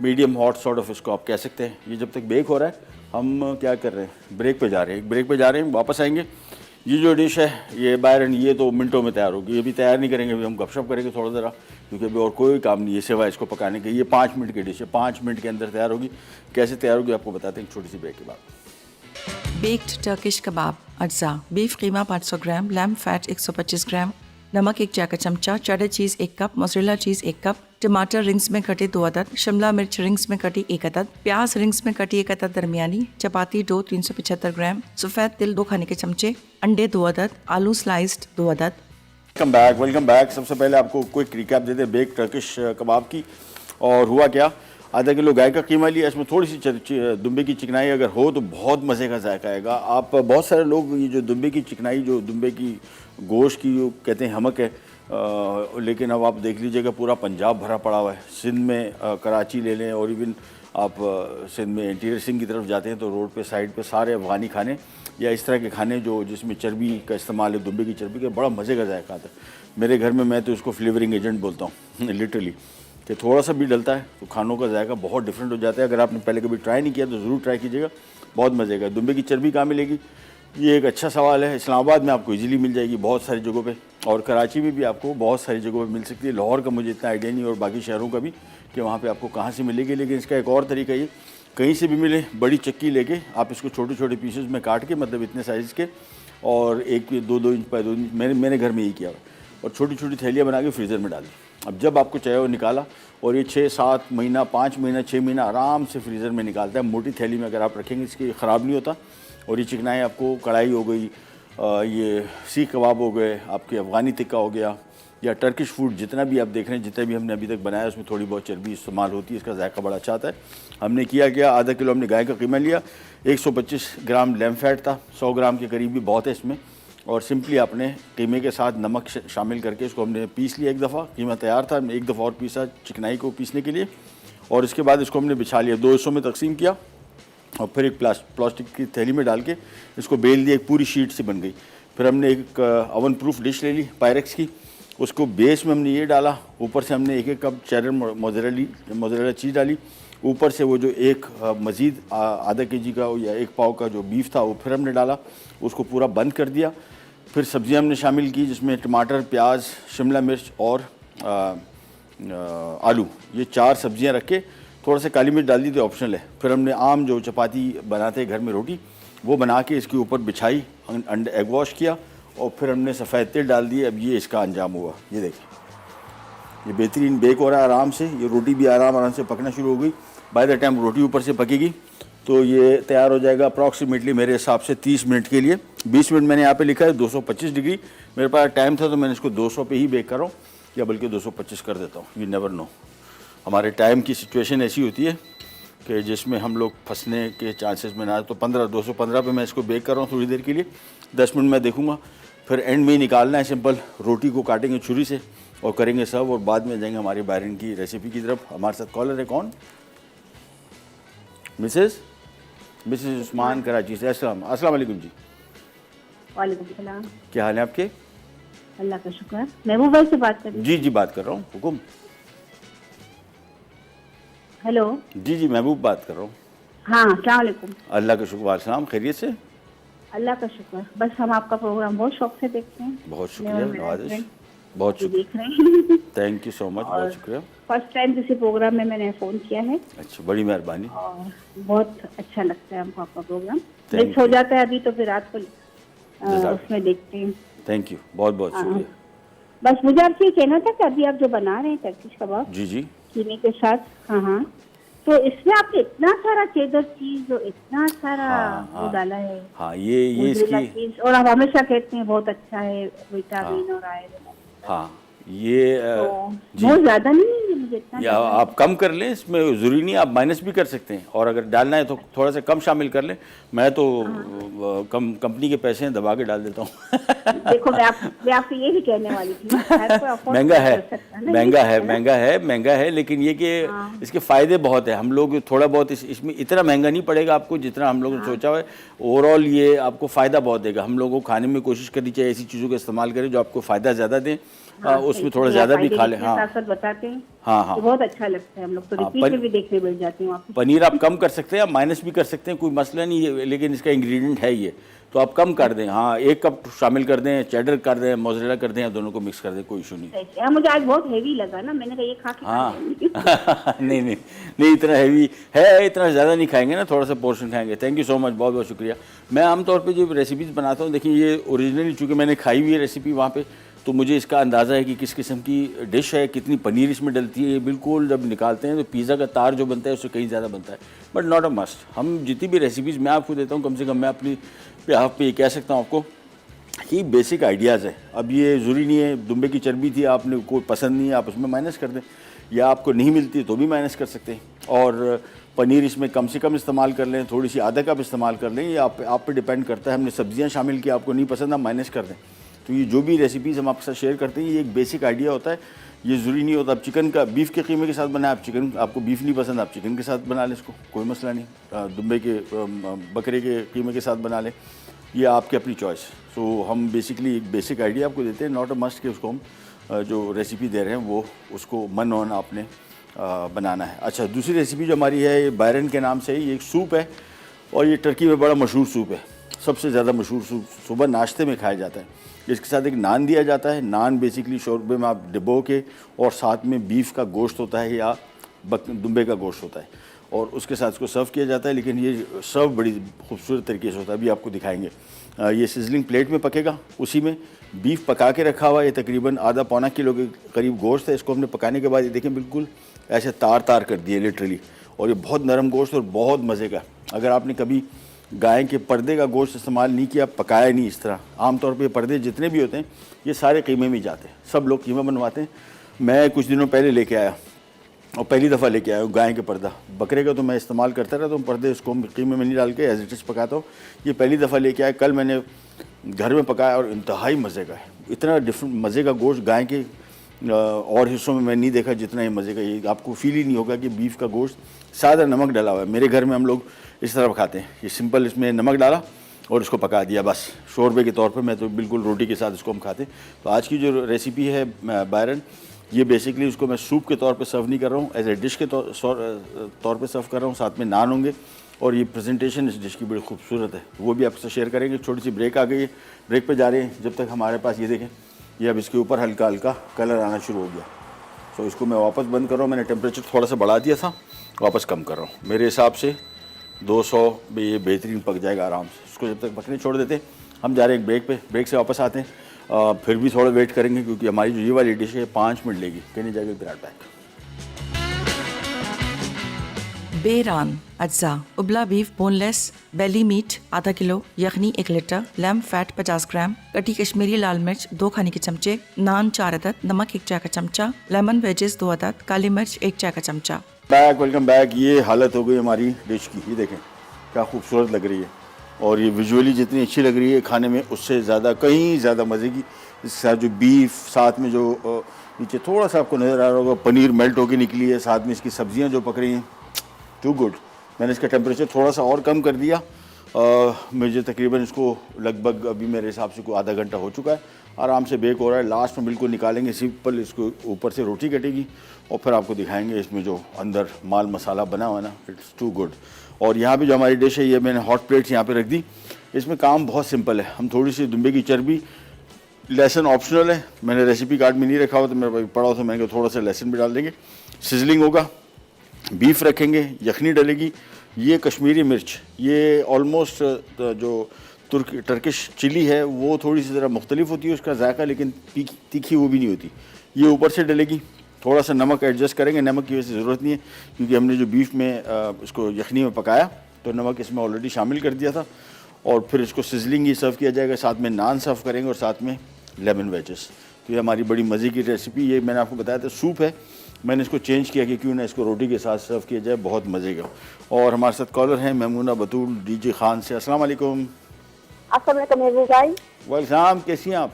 मीडियम हॉट सॉर्ट ऑफ इसको आप कह सकते हैं। ये जब तक बेक हो रहा है हम क्या कर रहे हैं, ब्रेक पे जा रहे हैं, एक ब्रेक पे जा रहे हैं, वापस आएंगे। ये जो डिश है ये बाहर, ये तो मिनटों में तैयार होगी। ये भी तैयार नहीं करेंगे, अभी हम गपशप करेंगे थोड़ा ज़रा, क्योंकि अभी और कोई काम नहीं है सिवाय इसको पकाने के। ये 5 मिनट की डिश है, 5 मिनट के अंदर तैयार होगी। कैसे तैयार होगी आपको बताते हैं छोटी सी ब्रेक के बाद। बेक्ड टर्किश कबाब अज्जा, बीफ कीमा 500 ग्राम, लैम्ब फैट 125 ग्राम, नमक 1 चाय का चमचा, cheddar cheese 1 cup, mozzarella cheese 1 cup, टमाटर रिंग्स में कटे 2 अदद, शिमला मिर्च रिंग्स में कटी 1 अदद, प्याज रिंग्स में कटी 1 अदद दरमियानी, चपाती डो 375 ग्राम, सफ़ेद तिल 2 खाने के चमचे, अंडे 2 अदद, आलू स्लाइस्ड 2 अदद। Welcome back. सबसे पहले आपको क्विक रिकैप देते हैं बेक टर्किश कबाब की। और हुआ क्या, आधा किलो गाय का कीमा लिया, इसमें थोड़ी सी दुम्बे की चिकनाई अगर हो तो बहुत मज़े का जायका आएगा। आप बहुत सारे लोग ये जो दुम्बे की चिकनाई, जो दुम्बे की गोश्त की जो कहते हैं हमक है, लेकिन अब आप देख लीजिएगा पूरा पंजाब भरा पड़ा हुआ है। सिंध में कराची ले लें और इवन आप सिंध में इंटीरियर सिंध की तरफ जाते हैं तो रोड पे साइड पे सारे अफ़गानी खाने या इस तरह के खाने जो जिसमें चर्बी का इस्तेमाल है, दुम्बे की चर्बी का, बड़ा मज़े का जायका आता है। मेरे घर में मैं तो इसको फ्लेवरिंग एजेंट बोलता हूँ लिटरली, कि थोड़ा सा भी डलता है तो खानों का जायका बहुत डिफरेंट हो जाता है। अगर आपने पहले कभी ट्राई नहीं किया तो ज़रूर ट्राई कीजिएगा, बहुत मज़े का। दुम्बे की चर्बी कहाँ मिलेगी, ये एक अच्छा सवाल है। इस्लामाबाद में आपको इजीली मिल जाएगी बहुत सारी जगहों पे, और कराची में भी आपको बहुत सारी जगहों पे मिल सकती है। लाहौर का मुझे इतना आइडिया नहीं, और बाकी शहरों का भी कि वहाँ पे आपको कहाँ से मिलेगी। लेकिन इसका एक और तरीका ये, कहीं से भी मिले, बड़ी चक्की लेके आप इसको छोटे छोटे पीसेस में काट के, मतलब इतने साइज़ के, और 1-2 इंच बाय 2 इंच मैंने घर में ही किया हुआ, और छोटी छोटी थैलियाँ बना के फ्रीज़र में डाल दी। अब जब आपको चाहिए वो निकाला, और ये 6-7 महीना, 5 महीना, 6 महीना आराम से फ्रीज़र में निकालता है। मोटी थैली में अगर आप रखेंगे इसकी ख़राब नहीं होता। और ये चिकनाई आपको कढ़ाई हो गई, ये सीख कबाब हो गए, आपके अफ़गानी टिक्का हो गया, या टर्किश फूड जितना भी आप देख रहे हैं, जितना भी हमने अभी तक बनाया उसमें थोड़ी बहुत चर्बी इस्तेमाल होती है, इसका जायका बड़ा अच्छा आता है। हमने किया क्या, आधा किलो हमने गाय का कीमा लिया, 125 ग्राम लैम फैट था, 100 ग्राम के करीब भी बहुत है इसमें, और सिंपली आपने कीमे के साथ नमक शामिल करके इसको हमने पीस लिया। एक दफ़ा कीमा तैयार था, हमने एक दफ़ा और पीसा चिकनाई को पीसने के लिए, और इसके बाद इसको हमने बिछा लिया, 2 हिस्सों में तकसीम किया, और फिर एक प्लास्टिक की थैली में डाल के इसको बेल दिया, एक पूरी शीट सी बन गई। फिर हमने एक ओवन प्रूफ डिश ले ली पायरेक्स की, उसको बेस में हमने ये डाला, ऊपर से हमने 1-1 कप चेडर मोज़रेला चीज़ डाली, ऊपर से वो जो एक मज़ीद आधा केजी का या 1 पाव का जो बीफ था वो फिर हमने डाला, उसको पूरा बंद कर दिया। फिर सब्ज़ियाँ हमने शामिल की, जिसमें टमाटर, प्याज, शिमला मिर्च और आलू, ये 4 सब्ज़ियाँ रख के थोड़ा सा काली मिर्च डाल दी थी, ऑप्शनल है। फिर हमने आम जो चपाती बनाते हैं घर में रोटी, वो बना के इसके ऊपर बिछाई, एग वॉश किया, और फिर हमने सफ़ेद तेल डाल दिए। अब ये इसका अंजाम हुआ, ये देखें, ये बेहतरीन बेक हो रहा है आराम से, ये रोटी भी आराम से पकना शुरू हो गई। बाय द टाइम रोटी ऊपर से पकेगी तो ये तैयार हो जाएगा अप्रॉक्सीमेटली मेरे हिसाब से 30 मिनट के लिए। 20 मिनट मैंने यहाँ पे लिखा है, 225 डिग्री मेरे पास टाइम था तो मैंने इसको 200 पे ही बेक कर रहा हूँ, या बल्कि 225 कर देता हूँ, यू नेवर नो। हमारे टाइम की सिचुएशन ऐसी होती है कि जिसमें हम लोग फंसने के चांसेस में ना, तो 215 पे मैं इसको बेक कर रहा हूँ थोड़ी देर के लिए, 10 मिनट मैं देखूँगा। फिर एंड में ही निकालना है, सिंपल रोटी को काटेंगे छुरी से और करेंगे सर्व, और बाद में जाएंगे हमारी बायरन की रेसिपी की तरफ। हमारे साथ कॉलर है, कौन? मिसेस उस्मान कराची से। अस्सलाम वालेकुम जी। वालेकुम सलाम। क्या हाल है आपके? अल्लाह का शुक्र। महबूबा से बात कर रही हूँ। जी बात कर रहा हूँ, हुकुम। हेलो। जी महबूब बात कर रहा हूँ। हाँ, अस्सलाम वालेकुम। अल्लाह का शुक्र, वालेकुम, खैरियत से? अल्लाह का शुक्र। बस हम आपका प्रोग्राम बहुत शौक से देखते हैं। बहुत शुक्रिया नवाजिश, बहुत देख शुक्रिया, रहे हैं। थैंक यू सो मच, बहुत शुक्रिया। फर्स्ट टाइम किसी प्रोग्राम में मैंने फोन किया है, अच्छा, बड़ी मेहरबानी। और बहुत अच्छा लगता है हमको आपका प्रोग्राम। Thank मिस हो जाता है अभी तो फिर रात को जज़ाक। उसमें देखते हैं। थैंक यू, बहुत बहुत शुक्रिया। बस मुझे आपसे ये कहना था कि अभी आप जो बना रहे हैं टर्किश कबाब जी कीमे के साथ, हाँ, तो इसमें आपने इतना सारा चेदर चीज और इतना सारा वो डाला है। हाँ, ये मोज़रेला इसकी, चीज, और आप हमेशा कहते हैं बहुत अच्छा है विटामिन और आयरन। हाँ ये जी, बहुत ज्यादा नहीं है मुझे इतना। या आप कम कर लें, इसमें ज़रूरी नहीं, आप माइनस भी कर सकते हैं, और अगर डालना है तो थोड़ा सा कम शामिल कर लें। मैं तो कम कंपनी के पैसे हैं, दबा के डाल देता हूँ। देखो मैं आपसे ये भी कहने वाली थी, महंगा है, लेकिन ये कि इसके फ़ायदे बहुत है। हम लोग थोड़ा बहुत इसमें इतना महंगा नहीं पड़ेगा आपको जितना हम लोगों ने सोचा है। ओवरऑल ये आपको फ़ायदा बहुत देगा। हम लोगों को खाने में कोशिश करनी चाहिए ऐसी चीज़ों का इस्तेमाल करें जो आपको फ़ायदा ज़्यादा दें, उसमें थोड़ा ज़्यादा भी खा लें। हाँ बताते हैं, हाँ, तो बहुत अच्छा लगता है। हम लोग तो रिपीट में भी देखने मिल जाते हैं। पनीर आप कम कर सकते हैं, आप माइनस भी कर सकते हैं, कोई मसला नहीं है, लेकिन इसका इंग्रेडिएंट है ये, तो आप कम कर दें। हाँ, 1 कप शामिल कर दें, चेडर कर दें, मोज़रेला कर दें, दोनों को मिक्स कर दें, कोई इशू नहीं। मुझे आज बहुत हेवी लगा ना, मैंने कहा ये खा के हाँ नहीं इतना हैवी है, इतना ज़्यादा नहीं खाएंगे ना, थोड़ा सा पोर्शन खाएंगे। थैंक यू सो मच, बहुत बहुत शुक्रिया। मैं आमतौर पे जो रेसिपीज़ बनाता हूँ, देखिए ये ओरिजिनली चूँकि मैंने खाई हुई है रेसिपी वहाँ पे, तो मुझे इसका अंदाज़ा है कि किस किस्म की डिश है, कितनी पनीर इसमें डलती है। ये बिल्कुल जब निकालते हैं तो पिज़्ज़ा का तार जो बनता है उससे कहीं ज़्यादा बनता है, बट नॉट अ मस्ट। हम जितनी भी रेसिपीज़ मैं आपको देता हूँ, कम से कम मैं अपनी आप पे ये कह सकता हूँ आपको कि बेसिक आइडियाज़ है। अब ये ज़रूरी नहीं है, दुम्बे की चर्बी थी, आपने कोई पसंद नहीं है, आप उसमें माइनस कर दें, या आपको नहीं मिलती तो भी माइनस कर सकते हैं। और पनीर इसमें कम से कम इस्तेमाल कर लें, थोड़ी सी आधा कप इस्तेमाल कर लें, ये आप पे डिपेंड करता है। हमने सब्जियाँ शामिल की, आपको नहीं पसंद आप माइनस कर दें। तो ये जो भी रेसिपीज़ हम आपके साथ शेयर करते हैं, ये एक बेसिक आइडिया होता है, ये ज़रूरी नहीं होता। आप चिकन का बीफ के कीमे के साथ बनाए, आप चिकन, आपको बीफ नहीं पसंद आप चिकन के साथ बना लें, इसको कोई मसला नहीं। दुम्बे के बकरे के कीमे के साथ बना लें, ये आपकी अपनी चॉइस। सो हम बेसिकली एक बेसिक आइडिया आपको देते हैं, नॉट अ मस्ट कि उसको हम जो रेसिपी दे रहे हैं वो उसको मन ऑन आपने बनाना है। अच्छा, दूसरी रेसिपी जो हमारी है, ये बायरन के नाम से ही एक सूप है, और ये टर्की में बड़ा मशहूर सूप है, सबसे ज़्यादा मशहूर सूप सुबह नाश्ते में खाया जाता है। इसके साथ एक नान दिया जाता है। नान बेसिकली शोरबे में आप डिबो के, और साथ में बीफ का गोश्त होता है या दुम्बे का गोश्त होता है, और उसके साथ इसको सर्व किया जाता है। लेकिन ये सर्व बड़ी खूबसूरत तरीके से होता है, अभी आपको दिखाएंगे। ये सिजलिंग प्लेट में पकेगा, उसी में बीफ पका के रखा हुआ है। ये तकरीबन आधा पौना किलो के करीब गोश्त है। इसको हमने पकाने के बाद ये देखें बिल्कुल ऐसे तार तार कर दिए लिटरली, और ये बहुत नरम गोश्त और बहुत मज़े का। अगर आपने कभी गाय के पर्दे का गोश्त इस्तेमाल नहीं किया, पकाया नहीं इस तरह, आमतौर पे पर्दे जितने भी होते हैं ये सारे कीमे में जाते हैं, सब लोग कीमा बनवाते हैं। मैं कुछ दिनों पहले लेके आया और पहली दफ़ा लेके आया हूँ गाय के पर्दा। बकरे का तो मैं इस्तेमाल करता रहता हूँ, पर्दे उसको कीमे में नहीं डाल के एज इट इज़ पकाता हूँ। ये पहली दफ़ा लेके आया, कल मैंने घर में पकाया और इंतहाई मज़े का है। इतना डिफरेंट मज़े का गोश्त गाय के और हिस्सों में मैं नहीं देखा जितना ये मज़े का। ये आपको फील ही नहीं होगा कि बीफ का गोश्त सादा नमक डला हुआ है। मेरे घर में हम लोग इस तरह खाते हैं, ये सिंपल इसमें नमक डाला और इसको पका दिया बस शोरबे के तौर पे। मैं तो बिल्कुल रोटी के साथ इसको हम खाते हैं। तो आज की जो रेसिपी है बायरन, ये बेसिकली उसको मैं सूप के तौर पे सर्व नहीं कर रहा हूँ, एज ए डिश के तौर पे सर्व कर रहा हूँ। साथ में नान होंगे और ये प्रेजेंटेशन इस डिश की बड़ी खूबसूरत है, वो भी आपसे शेयर करेंगे। छोटी सी ब्रेक आ गई है, ब्रेक पे जा रहे हैं। जब तक हमारे पास ये देखें, ये अब इसके ऊपर हल्का हल्का कलर आना शुरू हो गया। सो इसको मैं वापस बंद कर रहा हूँ। मैंने टेम्परेचर थोड़ा सा बढ़ा दिया था, वापस कम कर रहा हूँ। मेरे हिसाब से 200 में ये बेहतरीन पक जाएगा आराम से। इसको जब तक पकने छोड़ देते हैं, हम जा रहे हैं एक ब्रेक पे। ब्रेक से वापस आते हैं, फिर भी थोड़ा वेट करेंगे क्योंकि हमारी जो ये वाली डिश है 5 मिनट लेगी। कहने जाएगी विराट बैक। बेरान अज्जा, उबला बीफ बोनलेस, बेली मीट आधा किलो, यखनी 1 लीटर, लैम्ब फैट 50 ग्राम, कटी कश्मीरी लाल मिर्च 2 खाने के चमचे, नान 4 अदद, नमक 1 चाय का चमचा, लेमन वेजेस 2 अदद, काली मिर्च 1 चाय का चमचा। Back, welcome back. ये हालत हो गई हमारी डिश की, ये देखें क्या खूबसूरत लग रही है। और ये विजुअली जितनी अच्छी लग रही है खाने में, उससे ज़्यादा कहीं ज़्यादा मज़े की। इसके साथ जो बीफ, साथ में जो नीचे थोड़ा सा आपको नज़र आ रहा होगा पनीर मेल्ट होकर निकली है, साथ में इसकी सब्जियां जो पक रही हैं, टू गुड। मैंने इसका टेम्परेचर थोड़ा सा और कम कर दिया। मुझे तकरीबन इसको लगभग अभी मेरे हिसाब से कोई आधा घंटा हो चुका है, आराम से बेक हो रहा है। लास्ट में बिल्कुल निकालेंगे, सिंपल इसको ऊपर से रोटी कटेगी और फिर आपको दिखाएंगे इसमें जो अंदर माल मसाला बना हुआ ना, इट्स टू गुड। और यहाँ पे जो हमारी डिश है, ये मैंने हॉट प्लेट्स यहाँ पे रख दी। इसमें काम बहुत सिंपल है। हम थोड़ी सी दुम्बे की चर्बी, लहसुन ऑप्शनल है, मैंने रेसिपी कार्ड में नहीं रखा हुआ तो मेरे पास पड़ा हो तो मैंने थोड़ा सा लहसुन भी डाल देंगे। सिजलिंग होगा, बीफ रखेंगे, यखनी डलेगी, ये कश्मीरी मिर्च, ये ऑलमोस्ट जो टर्किश चिली है वो थोड़ी सी ज़रा मुख्तलिफ होती है उसका जायका, लेकिन तीखी वो भी नहीं होती। ये ऊपर से डलेगी। थोड़ा सा नमक एडजस्ट करेंगे, नमक की वैसे ज़रूरत नहीं है क्योंकि हमने जो बीफ में इसको यखनी में पकाया तो नमक इसमें ऑलरेडी शामिल कर दिया था। और फिर इसको सिजलिंग ही सर्व किया जाएगा, साथ में नान सर्व करेंगे और साथ में लेमन वेजेस। तो ये हमारी बड़ी मज़े की रेसिपी। ये मैंने आपको बताया था सूप है, मैंने इसको चेंज किया कि क्यों ना इसको रोटी के साथ सर्व किया जाए, बहुत मज़े का। और हमारे साथ कॉलर हैं मेमूना बतूल डीजे खान से। अस्सलाम वालेकुम। अस्सलाम वालेकुम महबूब भाई। वालेकुम, कैसी हैं आप?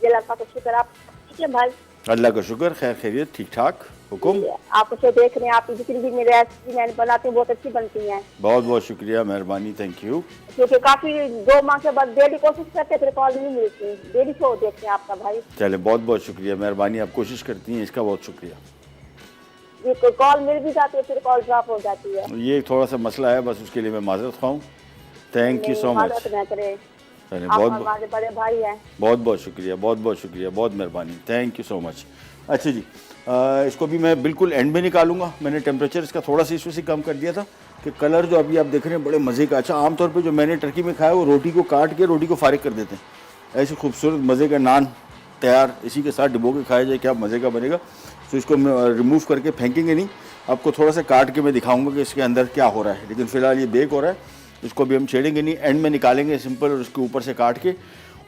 जी अल्लाह का शुक्र, आप ठीक है भाई? अल्लाह का शुक्र, खैर खैरियत, ठीक ठाक। हुकुम? आपको से देख रहे हैं, आपकी जितनी भी मेरी रेसिपी मैंने बनाती हूँ बहुत अच्छी बनती हैं। बहुत बहुत शुक्रिया, मेहरबानी, थैंक यू। क्योंकि काफी 2 माह के बाद डेली कोशिश करते फिर कॉल नहीं मिलती, डेली शो देखते हैं आपका भाई। चले, बहुत बहुत शुक्रिया, मेहरबानी, आप कोशिश करती हैं, इसका बहुत शुक्रिया। ये कॉल मिल भी जाती है फिर कॉल ड्रॉप हो जाती है। ये थोड़ा सा मसला है, बस उसके लिए मैं माजरत खाऊँ। Thank you so much. अरे बहुत बड़े भाई हैं। बहुत बहुत शुक्रिया, बहुत बहुत शुक्रिया, बहुत मेहरबानी, थैंक यू सो मच। अच्छा जी, इसको भी मैं बिल्कुल एंड में निकालूंगा। मैंने टेम्परेचर इसका थोड़ा सा इसमें से कम कर दिया था कि कलर जो अभी आप देख रहे हैं बड़े मज़े का। अच्छा, आमतौर पे जो मैंने टर्की में खाया वो रोटी को काट के रोटी को फारिग कर देते हैं। ऐसे खूबसूरत मज़े का नान तैयार, इसी के साथ डिबो के खाया जाए, क्या मज़े का बनेगा। तो इसको रिमूव करके फेंकेंगे नहीं, आपको थोड़ा सा काट के मैं दिखाऊँगा कि इसके अंदर क्या हो रहा है। लेकिन फ़िलहाल ये बेक हो रहा है, इसको भी हम छेड़ेंगे नहीं, एंड में निकालेंगे सिंपल, और उसके ऊपर से काट के।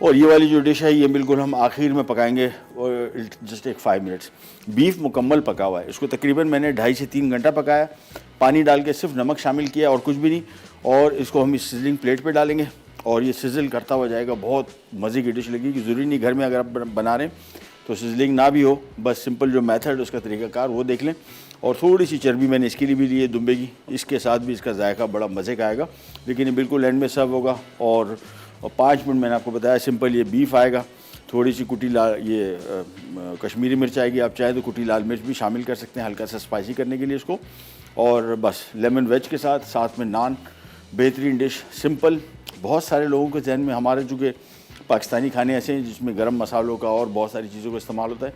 और ये वाली जो डिश है ये बिल्कुल हम आखिर में पकाएंगे, और जस्ट एक 5 मिनट्स। बीफ मुकम्मल पका हुआ है, इसको तकरीबन मैंने 2.5 से 3 घंटा पकाया, पानी डाल के सिर्फ नमक शामिल किया और कुछ भी नहीं। और इसको हम इस सिजलिंग प्लेट पे डालेंगे और ये सिजल करता हुआ जाएगा। बहुत मज़े की डिश लगेगी। ज़रूरी नहीं घर में अगर आप बना रहे हैं तो सिजलिंग ना भी हो, बस सिंपल जो मेथड उसका तरीक़ाकार वो देख लें। और थोड़ी सी चर्बी मैंने इसके लिए भी ली है दुम्बे की, इसके साथ भी इसका जायका बड़ा मज़े का आएगा। लेकिन ये बिल्कुल एंड में सर्व होगा। और 5 मिनट मैंने आपको बताया, सिंपल ये बीफ आएगा, थोड़ी सी कुटी लाल ये कश्मीरी मिर्च आएगी, आप चाहे तो कुटी लाल मिर्च भी शामिल कर सकते हैं हल्का सा स्पाइसी करने के लिए इसको। और बस लेमन वेज के साथ, साथ में नान, बेहतरीन डिश, सिंपल। बहुत सारे लोगों के जहन में, हमारे चूँकि पाकिस्तानी खाने ऐसे हैं जिसमें गरम मसालों का और बहुत सारी चीज़ों का इस्तेमाल होता है,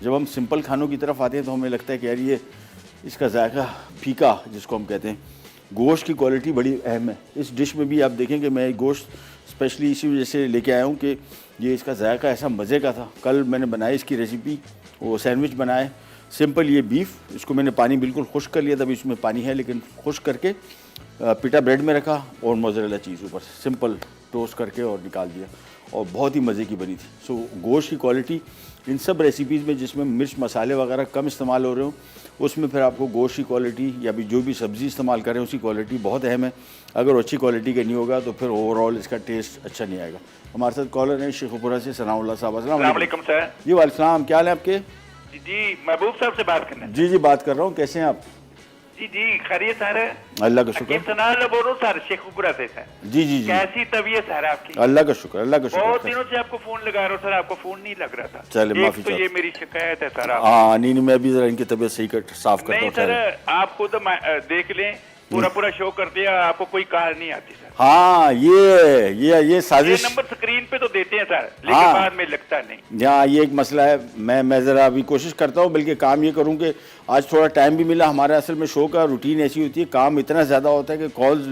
जब हम सिंपल खानों की तरफ आते हैं तो हमें लगता है कि यार ये इसका जायका फीका जिसको हम कहते हैं। गोश्त की क्वालिटी बड़ी अहम है इस डिश में भी। आप देखें कि मैं गोश्त स्पेशली इसी वजह से लेके आया हूँ कि ये इसका जायका ऐसा मज़े का था। कल मैंने बनाई इसकी रेसिपी, वो सैंडविच बनाए सिंपल। ये बीफ, इसको मैंने पानी बिल्कुल खुश्क कर लिया था, अभी इसमें पानी है लेकिन खुश्क करके पिटा ब्रेड में रखा और मोज़रेला चीज़ ऊपर सिंपल टोस्ट करके और निकाल दिया और बहुत ही मज़े की बनी थी। सो गोश्त की क्वालिटी इन सब रेसिपीज़ में जिसमें मिर्च मसाले वगैरह कम इस्तेमाल हो रहे हो, उसमें फिर आपको गोश्त की क्वालिटी या भी जो भी सब्ज़ी इस्तेमाल करें उसकी क्वालिटी बहुत अहम है। अगर अच्छी क्वालिटी का नहीं होगा तो फिर ओवरऑल इसका टेस्ट अच्छा नहीं आएगा। हमारे साथ कॉलर हैं शेखुपुरा से सनाउल्लाह साहब। अस्सलाम वालेकुम सर। जी वालेकुम, क्या हाल है आपके? जी महबूब साहब से बात करना है। जी बात कर रहा हूँ, कैसे हैं आप? जी खैरियत सर। अल्लाह का शुक्र। सनाउल्लाह बोल रहा हूँ सर, शेखुपुरा से सर। जी कैसी तबीयत सर आपकी? अल्लाह का शुक्र, अल्लाह का शुक्र। बहुत दिनों से आपको फोन लगा रहा हूँ सर, आपको फोन नहीं लग रहा था। चले माफी तो ये मेरी शिकायत है सर। हाँ नहीं, मैं भी जरा इनकी तबीयत सही साफ करता हूँ। नहीं सर, आप खुद देख लें, पूरा शो करते हैं, आपको कोई कार नहीं आती सर। हाँ ये साजिश। ये नंबर स्क्रीन पे तो देते हैं सर, लेकिन बाद में लगता नहीं। यहाँ ये एक मसला है। मैं ज़रा अभी कोशिश करता हूँ, बल्कि काम ये करूँ कि आज थोड़ा टाइम भी मिला। हमारे असल में शो का रूटीन ऐसी होती है, काम इतना ज़्यादा होता है कि कॉल्स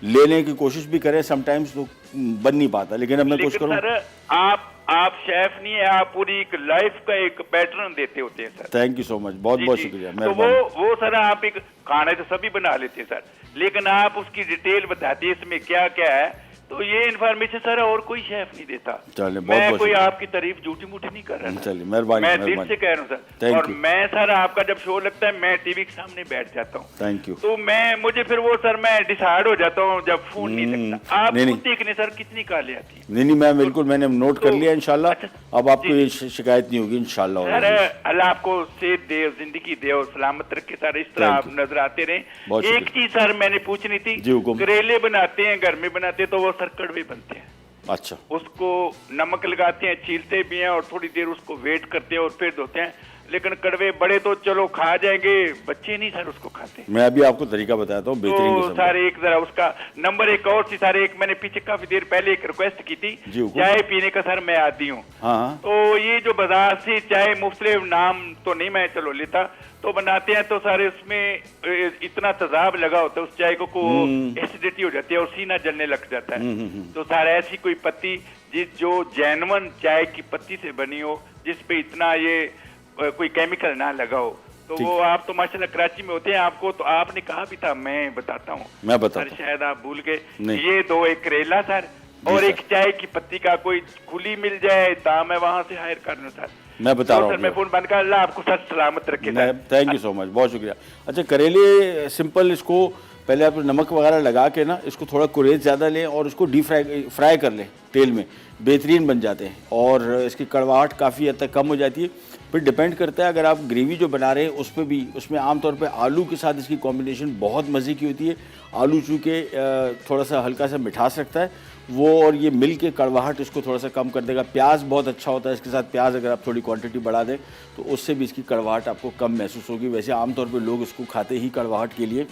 लेने की कोशिश भी करें समटाइम्स तो बन नहीं पाता, लेकिन अब मैं कोशिश करूँ। सर आप शेफ नहीं है, आप पूरी एक लाइफ का एक पैटर्न देते होते हैं sir. Thank you so much, बहुत बहुत शुक्रिया। तो वो सर आप एक खाना तो सभी बना लेते हैं सर, लेकिन आप उसकी डिटेल बताते हैं इसमें क्या क्या है, तो ये इन्फॉर्मेशन सर और कोई शेफ नहीं देता। चलिए मैं कोई आपकी तारीफ झूठी मूठी नहीं कर रहा। चलिए मेहरबानी, मैं दिल से कह रहा हूँ सर। और मैं सर आपका जब शो लगता है मैं टीवी के सामने बैठ जाता हूँ। Thank you. तो मुझे फिर वो सर मैं डिसाइड हो जाता हूँ जब फोन नहीं लगता। आप खुद देखने सर कितनी कालें आती है। नहीं मैं बिल्कुल मैंने नोट कर लिया इंशाल्लाह। अब आपको ये शिकायत नहीं होगी इंशाल्लाह। सर अल्लाह आपको सेहत दे, जिंदगी दे और सलामत रखे सर, इस तरह आप नजर आते रहे। एक चीज सर मैंने पूछनी थी, करेले बनाते हैं घर में बनाते हैं तो वो सर कड़वे बनते हैं। अच्छा। उसको नमक लगाते हैं, छीलते भी हैं और थोड़ी देर उसको वेट करते हैं और फिर धोते हैं, लेकिन कड़वे बड़े तो चलो खा जाएंगे, बच्चे नहीं सर उसको खाते। मैं अभी आपको तरीका बताता हूँ बेहतरीन तो सर एक जरा उसका नंबर एक और सी सर, एक मैंने पीछे काफी देर पहले एक रिक्वेस्ट की थी, चाय पीने का सर मैं आदी हूँ। तो ये जो बाजार से चाय मुख्तलिफ नाम तो नहीं मैं चलो लेता, तो बनाते हैं तो सारे उसमें इतना तेजाब लगा होता है उस चाय को एसिडिटी हो जाती है और सीना जलने लग जाता है। तो सर ऐसी कोई पत्ती जो जेन्युइन चाय की पत्ती से बनी हो, जिसपे इतना ये कोई केमिकल ना लगा हो, तो वो आप तो माशाल्लाह कराची में होते हैं, आपको तो आपने कहा भी था, मैं बताता हूँ। मैं बताता सर शायद आप भूल गए। ये दो, एक करेला सर और एक चाय की पत्ती का कोई खुली मिल जाए तो मैं वहां से हायर कर लूँ सर। मैं बता रहा हूँ। मैं फोन बंद कर, अल्लाह आपको सर सलामत रखे। थैंक यू सो मच, बहुत शुक्रिया। अच्छा करेले सिंपल, इसको पहले आप नमक वगैरह लगा के ना इसको थोड़ा कुरेज ज़्यादा लें और उसको डीप फ्राई कर लें तेल में, बेहतरीन बन जाते हैं और इसकी कड़वाहट काफ़ी हद तक कम हो जाती है। फिर डिपेंड करता है, अगर आप ग्रेवी जो बना रहे हैं उस पर भी, उसमें आमतौर पे आलू के साथ इसकी कॉम्बिनेशन बहुत मज़े की होती है। आलू चूँकि थोड़ा सा हल्का सा मिठास रखता है वो, और ये मिल के कड़वाहट इसको थोड़ा सा कम कर देगा। प्याज बहुत अच्छा होता है इसके साथ, प्याज अगर आप थोड़ी क्वांटिटी बढ़ा दें तो उससे भी इसकी कड़वाहट आपको कम महसूस होगी। वैसे आमतौर पे लोग इसको खाते ही कड़वाहट के लिए,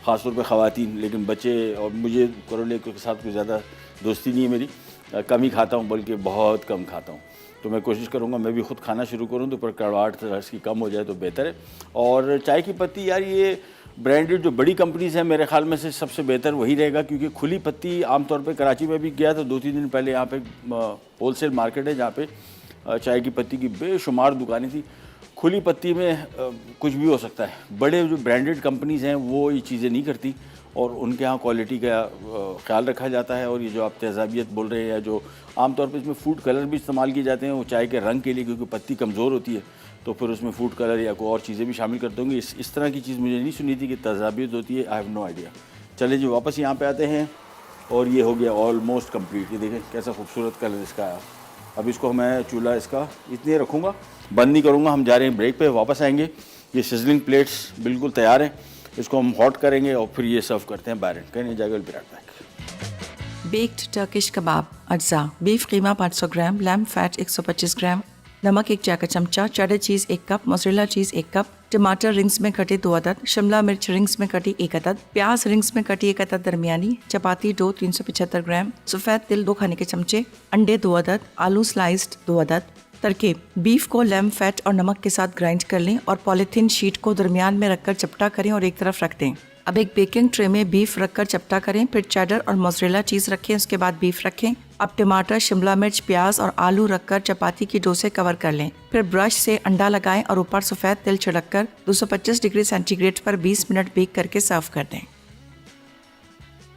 ख़ासतौर पे ख़वातीन, लेकिन बच्चे और मुझे करेले के साथ कोई ज़्यादा दोस्ती नहीं है मेरी, कम ही खाता हूँ, बल्कि बहुत कम खाता हूँ। तो मैं कोशिश करूँगा मैं भी खुद खाना शुरू करूँ तो पर कड़वाहट इसकी कम हो जाए तो बेहतर है। और चाय की पत्ती यार, ये ब्रांडेड जो बड़ी कंपनीज़ हैं मेरे ख्याल में से सबसे बेहतर वही रहेगा, क्योंकि खुली पत्ती आमतौर पे कराची में भी गया तो 2-3 दिन पहले यहाँ पे होलसेल मार्केट है जहाँ पे चाय की पत्ती की बेशुमार दुकानें थी। खुली पत्ती में कुछ भी हो सकता है। बड़े जो ब्रांडेड कंपनीज़ हैं वो ये चीज़ें नहीं करती और उनके यहाँ क्वालिटी का ख्याल रखा जाता है। और ये जो आप तेज़ाबियत बोल रहे हैं, या जो आमतौर पे इसमें फूड कलर भी इस्तेमाल किए जाते हैं वो चाय के रंग के लिए, क्योंकि पत्ती कमज़ोर होती है तो फिर उसमें फूड कलर या कोई और चीज़ें भी शामिल करते होंगे। इस तरह की चीज़ मुझे नहीं सुनी थी कि तेज़ाबियत होती है। I have no idea. चले जी वापस यहाँ पे आते हैं और ये हो गया ऑलमोस्ट कंप्लीट। ये देखें कैसा खूबसूरत कलर इसका आया। अब इसको मैं चूल्हा इसका इतने रखूँगा, बंद नहीं करूँगा। हम जा रहे हैं ब्रेक पे, वापस आएंगे। ये सिजलिंग प्लेट्स बिल्कुल तैयार हैं, इसको हम हॉट करेंगे और फिर ये सर्व करते हैं बाहर। कहने जाएगा will be right back. Baked Turkish kebab अज्जा, बीफ कीमा 500 ग्राम, लैम्ब फैट 125 ग्राम, नमक 1 चाय का चमचा, cheddar cheese 1 cup, mozzarella cheese 1 cup, टमाटर रिंग्स में कटे 2 अदद, शिमला मिर्च रिंग्स में कटी 1 अदद, प्याज रिंग्स में कटी 1 अदद दरमियानी, चपाती डो 375 ग्राम, सफ़ेद तिल 2 खाने के चमचे, अंडे 2 अदद, आलू स्लाइस्ड 2 अदद, तरकीब: बीफ को लैम्ब फैट और नमक के साथ ग्राइंड कर लें और पॉलीथीन शीट को दरमियान में रखकर चपटा करें और एक तरफ रख दें। अब एक बेकिंग ट्रे में बीफ रखकर चपटा करें, फिर चेडर और मोज़रेला चीज़ रखें, उसके बाद बीफ रखें। अब टमाटर, शिमला मिर्च, प्याज और आलू रखकर चपाती की डो से कवर कर लें। फिर ब्रश से अंडा लगाएं और ऊपर सफ़ेद तिल छिड़ककर 225 डिग्री सेंटीग्रेड पर 20 मिनट बेक करके सर्व कर दें।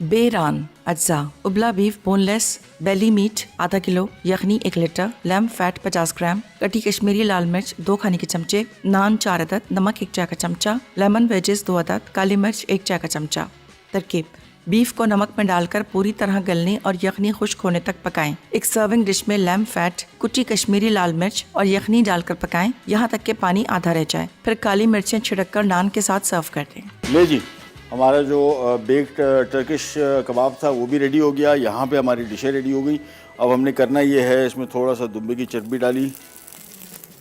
बेरान अज्जा: उबला बीफ बोनलेस, बेली मीट आधा किलो, यखनी 1 लीटर, लैम्ब फैट 50 ग्राम, कटी कश्मीरी लाल मिर्च 2 खाने के चमचे, नान 4 अदद, नमक 1 चाय का चमचा, लेमन वेजेस 2 अदद, काली मिर्च 1 चाय का चमचा। तरकीब: बीफ को नमक में डालकर पूरी तरह गलने और यखनी खुश्क होने तक पकाएं। एक सर्विंग डिश में लैम्ब फैट, कुटी कश्मीरी लाल मिर्च और यखनी डालकर पकाएं यहाँ तक कि पानी आधा रह जाए। फिर काली मिर्चें छिड़ककर नान के साथ सर्व कर दें। ले जी, हमारा जो बेक्ड टर्किश कबाब था वो भी रेडी हो गया। यहाँ पे हमारी डिशें रेडी हो गई। अब हमने करना ये है, इसमें थोड़ा सा दुम्बे की चर्बी डाली,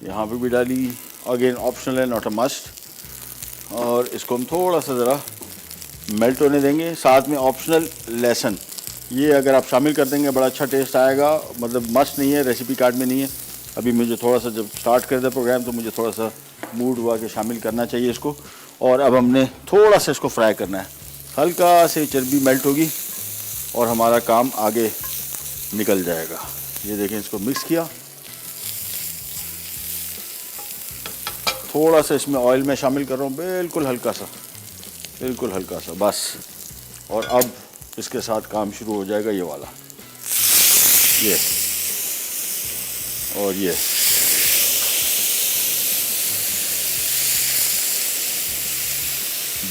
यहाँ पे भी डाली, अगेन ऑप्शनल है, नॉट अ मस्ट। और इसको हम थोड़ा सा ज़रा मेल्ट होने देंगे। साथ में ऑप्शनल लहसुन, ये अगर आप शामिल कर देंगे बड़ा अच्छा टेस्ट आएगा। मतलब मस्ट नहीं है, रेसिपी कार्ड में नहीं है। अभी मुझे थोड़ा सा जब स्टार्ट कर दिया प्रोग्राम तो मुझे थोड़ा सा मूड हुआ कि शामिल करना चाहिए इसको। और अब हमने थोड़ा सा इसको फ्राई करना है, हल्का से चर्बी मेल्ट होगी और हमारा काम आगे निकल जाएगा। ये देखें, इसको मिक्स किया, थोड़ा सा इसमें ऑयल में शामिल कर रहा हूँ, बिल्कुल हल्का सा, बिल्कुल हल्का सा बस। और अब इसके साथ काम शुरू हो जाएगा ये वाला, ये और ये।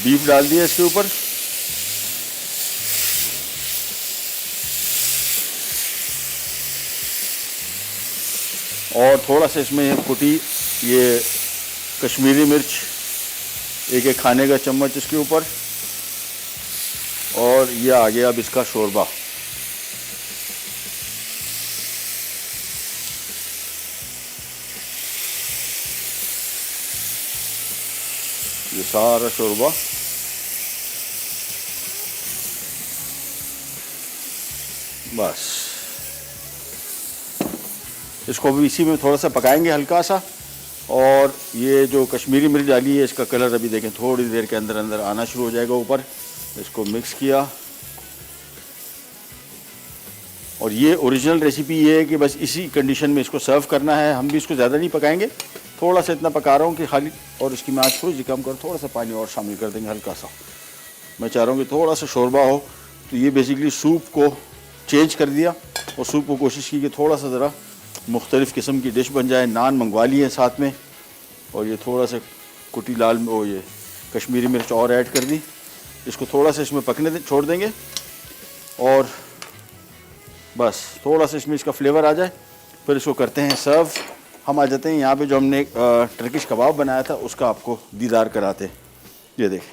बीफ डाल दिया इसके ऊपर, और थोड़ा सा इसमें कुटी ये कश्मीरी मिर्च, एक खाने का चम्मच इसके ऊपर, और ये आ गया अब इसका शोरबा। ये सारा शोरबा बस, इसको भी इसी में थोड़ा सा पकाएंगे हल्का सा। और ये जो कश्मीरी मिर्च डाली है इसका कलर अभी देखें थोड़ी देर के अंदर अंदर आना शुरू हो जाएगा ऊपर। इसको मिक्स किया, और ये ओरिजिनल रेसिपी ये है कि बस इसी कंडीशन में इसको सर्व करना है। हम भी इसको ज़्यादा नहीं पकाएंगे, थोड़ा सा इतना पका रहा हूँ कि खाली, और इसकी मैं आज थोड़ी सी कम कर, थोड़ा सा पानी और शामिल कर देंगे हल्का सा। मैं चाह रहा हूँ कि थोड़ा सा शोरबा हो। तो ये बेसिकली सूप को चेंज कर दिया और सूप को कोशिश की कि थोड़ा सा ज़रा मुख्तलिफ़ किस्म की डिश बन जाए। नान मंगवा लिए साथ में, और ये थोड़ा सा कुटी लाल वो ये कश्मीरी मिर्च और ऐड कर दी। इसको थोड़ा सा इसमें पकने छोड़ देंगे, और बस थोड़ा सा इसमें इसका फ्लेवर आ जाए, फिर इसको करते हैं सर्व। हम आ जाते हैं यहाँ पे जो हमने टर्किश कबाब बनाया था उसका आपको दीदार कराते हैं। ये देखें,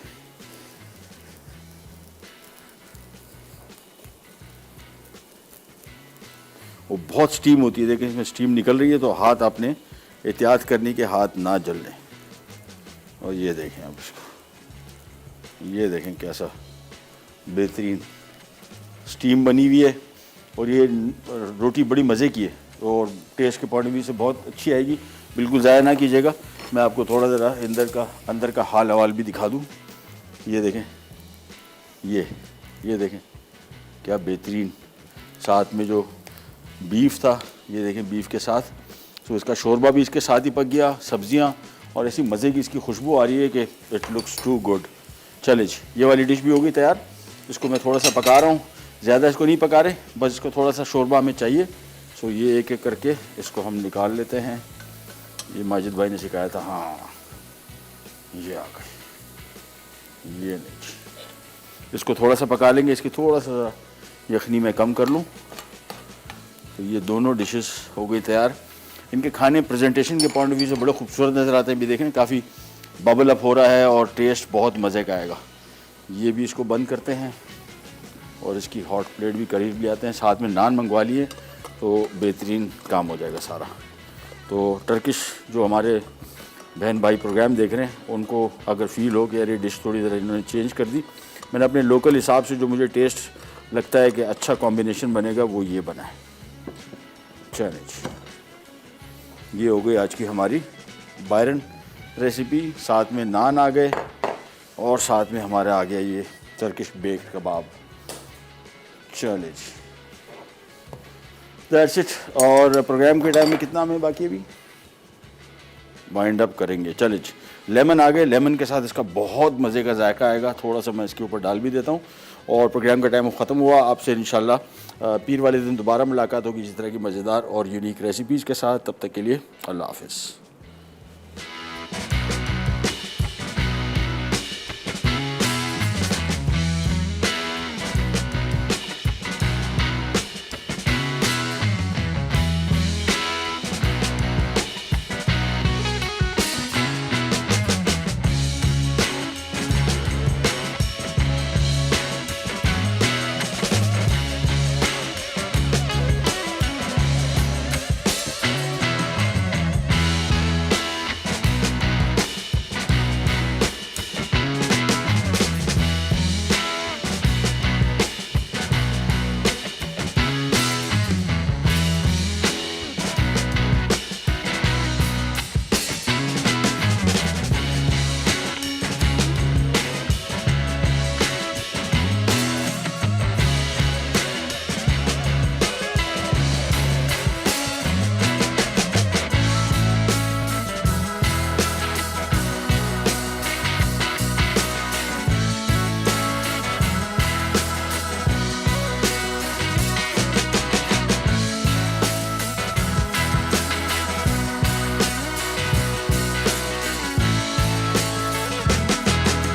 वो बहुत स्टीम होती है, देखें इसमें स्टीम निकल रही है, तो हाथ आपने एहतियात करनी कि हाथ ना जल लें। और ये देखें आप इसको, ये देखें कैसा बेहतरीन स्टीम बनी हुई है। और ये रोटी बड़ी मज़े की है और टेस्ट के पॉइंट ऑफ व्यू से बहुत अच्छी आएगी। बिल्कुल ज़ाया ना कीजिएगा। मैं आपको थोड़ा ज़रा अंदर का हाल हवाल भी दिखा दूँ। ये देखें, ये देखें क्या बेहतरीन। साथ में जो बीफ था, ये देखें बीफ के साथ, तो इसका शोरबा भी इसके साथ ही पक गया, सब्जियां, और ऐसी मज़े की इसकी खुशबू आ रही है कि इट लुक्स टू गुड। चले जी, ये वाली डिश भी हो गई तैयार। इसको मैं थोड़ा सा पका रहा हूँ, ज़्यादा इसको नहीं पका रहे, बस इसको थोड़ा सा शोरबा हमें चाहिए। सो ये एक एक करके इसको हम निकाल लेते हैं। ये माजिद भाई ने सिखाया था। हाँ, ये आ गई, ये नहीं, इसको थोड़ा सा पका लेंगे। इसकी थोड़ा सा यखनी मैं कम कर लूँ। तो ये दोनों डिशेस हो गई तैयार। इनके खाने प्रेजेंटेशन के पॉइंट ऑफ व्यू से बड़े खूबसूरत नज़र आते हैं। भी देखें काफ़ी बबल अप हो रहा है और टेस्ट बहुत मज़े का आएगा। ये भी इसको बंद करते हैं और इसकी हॉट प्लेट भी करीब ले आते हैं। साथ में नान मंगवा लिए तो बेहतरीन काम हो जाएगा सारा। तो टर्किश जो हमारे बहन भाई प्रोग्राम देख रहे हैं उनको अगर फील हो कि यार ये डिश थोड़ी ज़रा इन्होंने चेंज कर दी, मैंने अपने लोकल हिसाब से जो मुझे टेस्ट लगता है कि अच्छा कॉम्बिनेशन बनेगा वो ये बना है। चलिए ये हो गई आज की हमारी बायरन रेसिपी। साथ में नान आ गए और साथ में हमारा आ गया ये टर्किश बेक्ड कबाब। चले जी, दैट्स इट। और प्रोग्राम के टाइम में कितना हमें बाकी अभी वाइंड अप करेंगे। चले जी, लेमन आ गए। लेमन के साथ इसका बहुत मज़े का जायका आएगा। थोड़ा सा मैं इसके ऊपर डाल भी देता हूँ। और प्रोग्राम का टाइम ख़त्म हुआ। आपसे इंशाल्लाह पीर वाले दिन दोबारा मुलाकात होगी इसी तरह की मज़ेदार और यूनिक रेसिपीज़ के साथ। तब तक के लिए अल्लाह हाफ़िज़।